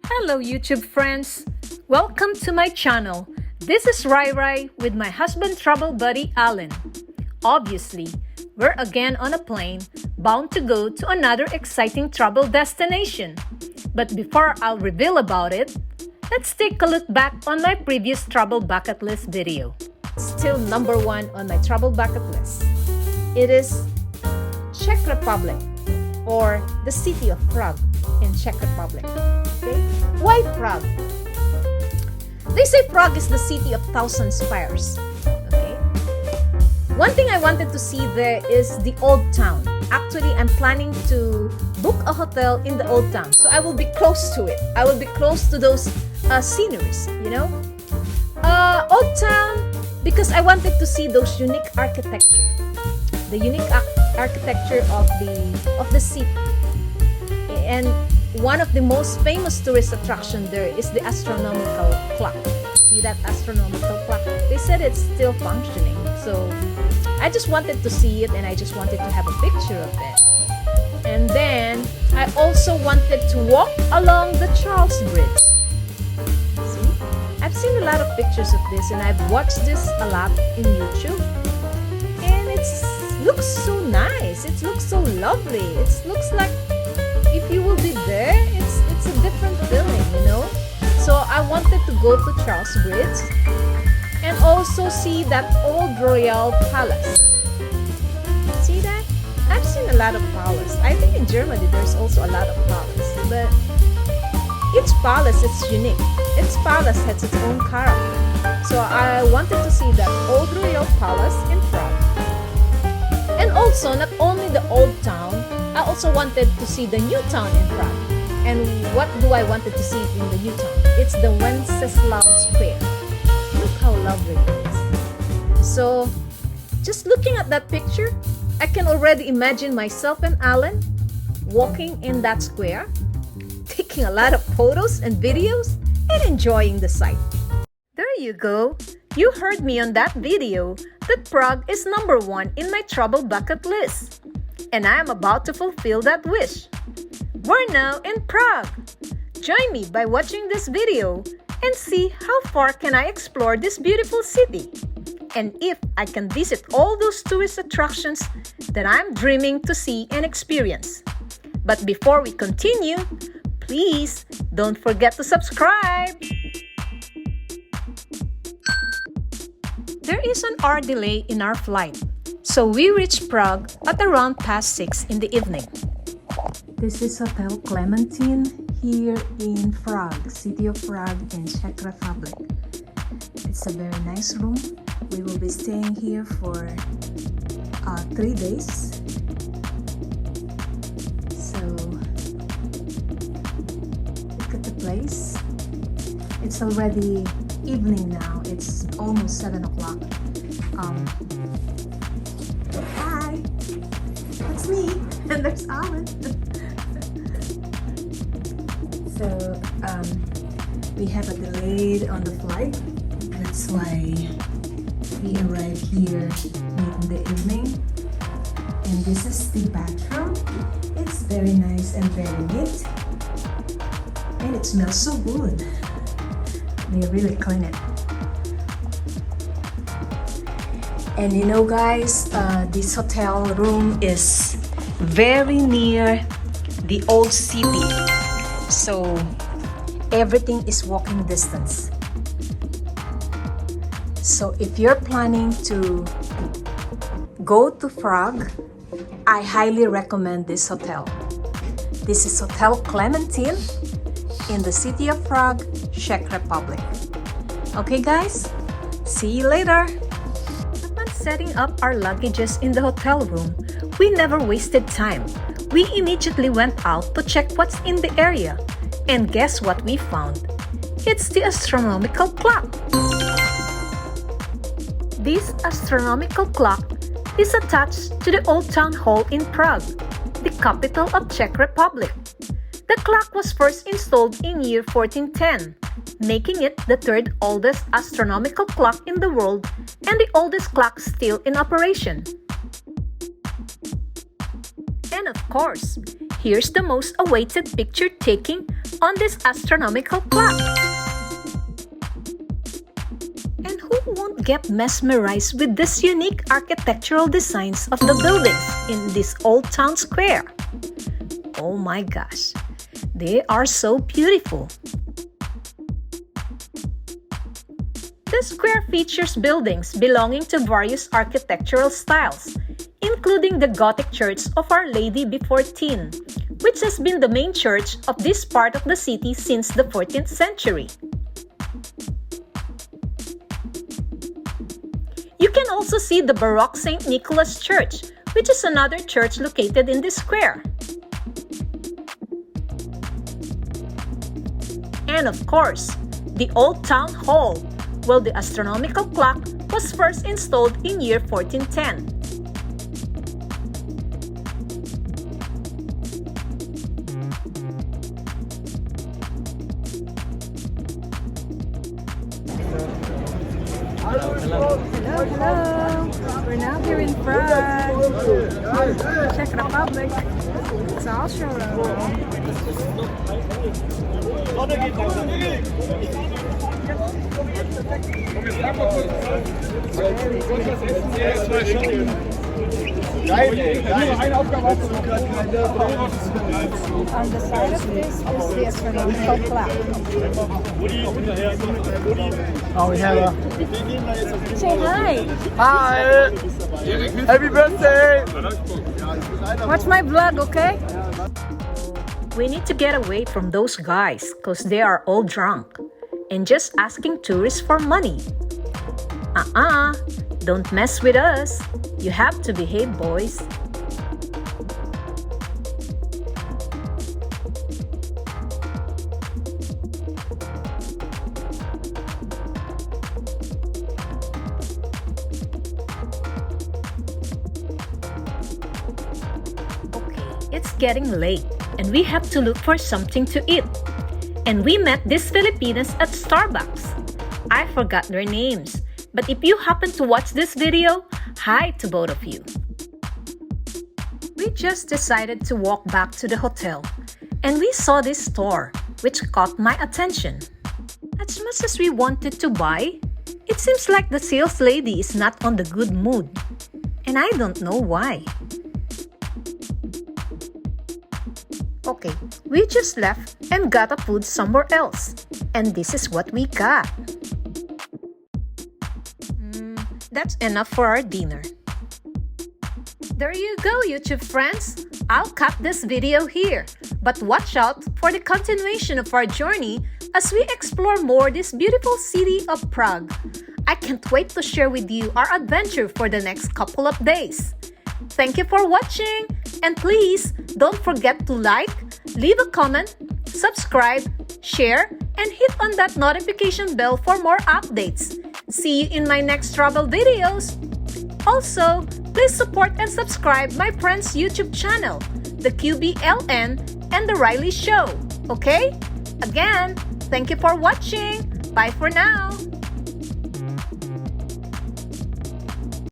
Hello YouTube friends! Welcome to my channel. This is Rai with my husband travel buddy Alan. Obviously, we're again on a plane bound to go to another exciting travel destination. But before I'll reveal about it, let's take a look back on my previous travel bucket list video. Still number one on my travel bucket list. It is Czech Republic, or the city of Prague in Czech Republic. Okay? Why Prague? They say Prague is the city of thousand spires. Okay? One thing I wanted to see there is the old town. Actually, I'm planning to book a hotel in the old town, so I will be close to it. I will be close to those sceneries, you know. Old town, because I wanted to see those unique architecture, the unique architecture of the city. And one of the most famous tourist attraction there is the astronomical clock. See that astronomical clock? They said it's still functioning. So I just wanted to see it, and I just wanted to have a picture of it. And then I also wanted to walk along the Charles Bridge. See? I've seen a lot of pictures of this, and I've watched this a lot in YouTube. And it looks so nice. It looks so lovely. It looks like if you will be there, it's a different feeling, you know. So I wanted to go to Charles Bridge and also see that old royal palace. See that? I've seen a lot of palace. I think in Germany there's also a lot of palace, but each palace is unique. Each palace has its own character. So I wanted to see that old royal palace in Prague. And also, not only the old town, I also wanted to see the new town in Prague. And what do I wanted to see in the new town? It's the Wenceslaw Square. Look how lovely it is. So, just looking at that picture, I can already imagine myself and Alan walking in that square, taking a lot of photos and videos, and enjoying the sight. There you go. You heard me on that video that Prague is number one in my travel bucket list. And I am about to fulfill that wish. We're now in Prague. Join me by watching this video and see how far can I explore this beautiful city, and if I can visit all those tourist attractions that I'm dreaming to see and experience. But before we continue, please don't forget to subscribe. There is an hour delay in our flight, so we reached Prague at around past 6 in the evening. This is Hotel Clementine here in Prague, city of Prague in Czech Republic. It's a very nice room. We will be staying here for 3 days. So look at the place. It's already evening now. It's almost 7 o'clock. Hi, that's me, and there's Alan. So we have a delay on the flight. That's why we arrived here late in the evening. And this is the bathroom. It's very nice and very neat, and it smells so good. They really clean it. And you know guys, this hotel room is very near the old city, so everything is walking distance. So if you're planning to go to Prague, I highly recommend this hotel. This is Hotel Clementine in the city of Prague, Czech Republic. Okay guys, see you later. Upon setting up our luggages in the hotel room, we never wasted time. We immediately went out to check what's in the area. And guess what we found? It's the astronomical clock. This astronomical clock is attached to the Old Town Hall in Prague, the capital of Czech Republic. The clock was first installed in year 1410, making it the third oldest astronomical clock in the world and the oldest clock still in operation. And of course, here's the most awaited picture taking on this astronomical clock. And who won't get mesmerized with this unique architectural designs of the buildings in this old town square? Oh my gosh, they are so beautiful. The square features buildings belonging to various architectural styles, including the Gothic Church of Our Lady Before Teen, which has been the main church of this part of the city since the 14th century. You can also see the Baroque St. Nicholas Church, which is another church located in this square. And of course, the Old Town Hall, where the astronomical clock was first installed in year 1410. Hello. We're now here in Prague, Czech Republic. So I'll show you around. On the side of this is the astronomical clock. Oh, we have a... Say hi! Hi! Happy birthday! Watch my vlog, okay? We need to get away from those guys because they are all drunk and just asking tourists for money. Don't mess with us. You have to behave, boys. It's getting late and we have to look for something to eat. And we met these Filipinas at Starbucks. I forgot their names, but if you happen to watch this video, hi to both of you. We just decided to walk back to the hotel and we saw this store which caught my attention. As much as we wanted to buy, it seems like the sales lady is not on the good mood. And I don't know why. Okay, we just left and got a food somewhere else. And this is what we got. That's enough for our dinner. There you go, YouTube friends. I'll cut this video here. But watch out for the continuation of our journey as we explore more this beautiful city of Prague. I can't wait to share with you our adventure for the next couple of days. Thank you for watching, and please don't forget to like, leave a comment, subscribe, share, and hit on that notification bell for more updates. See you in my next travel videos. Also, please support and subscribe my friend's YouTube channel, the QBLN and the Riley Show. Okay? Again, thank you for watching. Bye for now.